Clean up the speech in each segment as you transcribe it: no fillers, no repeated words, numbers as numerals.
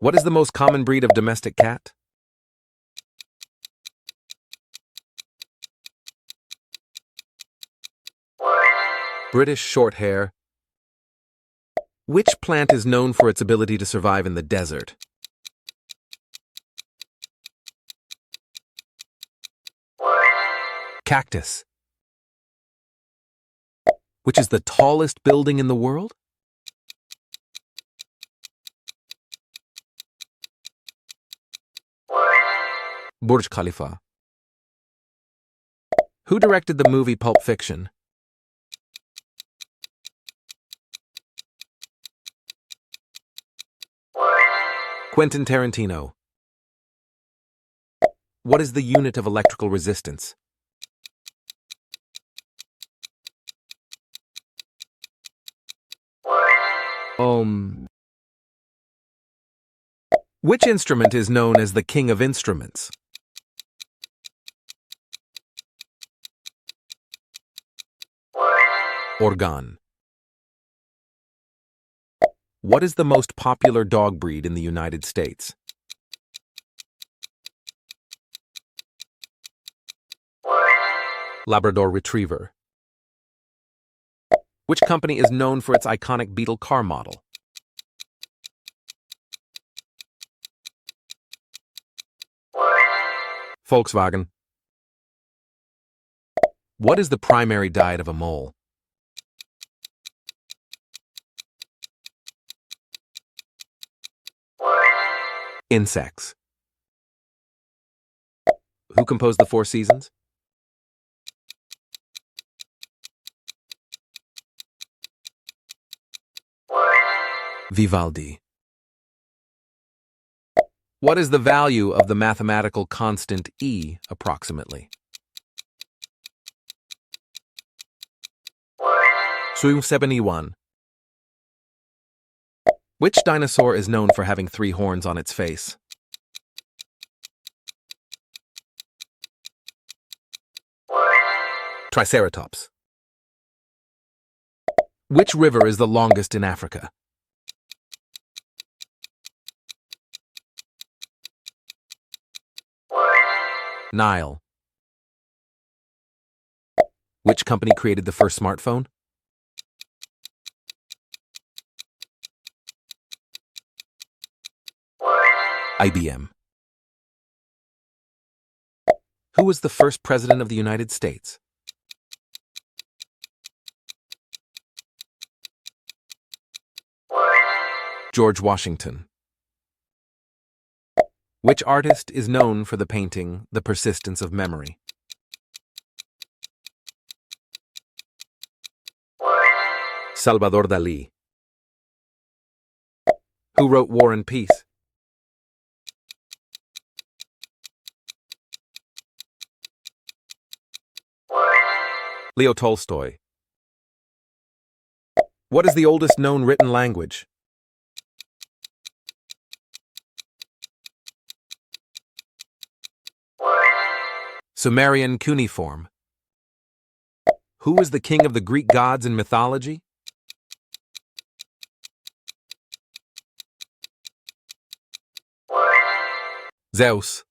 What is the most common breed of domestic cat? British Shorthair. Which plant is known for its ability to survive in the desert? Cactus. Which is the tallest building in the world? Burj Khalifa. Who directed the movie Pulp Fiction? Quentin Tarantino. What is the unit of electrical resistance? Ohm. Which instrument is known as the king of instruments? Organ. What is the most popular dog breed in the United States? Labrador Retriever. Which company is known for its iconic Beetle car model? Volkswagen. What is the primary diet of a mole? Insects. Who composed the Four Seasons? Vivaldi. What is the value of the mathematical constant E, approximately? 71. Which dinosaur is known for having 3 horns on its face? Triceratops. Which river is the longest in Africa? Nile. Which company created the first smartphone? IBM. Who was the first president of the United States? George Washington. Which artist is known for the painting The Persistence of Memory? Salvador Dalí. Who wrote War and Peace? Leo Tolstoy. What is the oldest known written language? Sumerian cuneiform. Who was the king of the Greek gods in mythology? Zeus.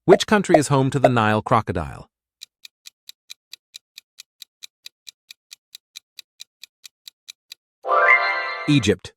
Which country is home to the Nile crocodile? Egypt.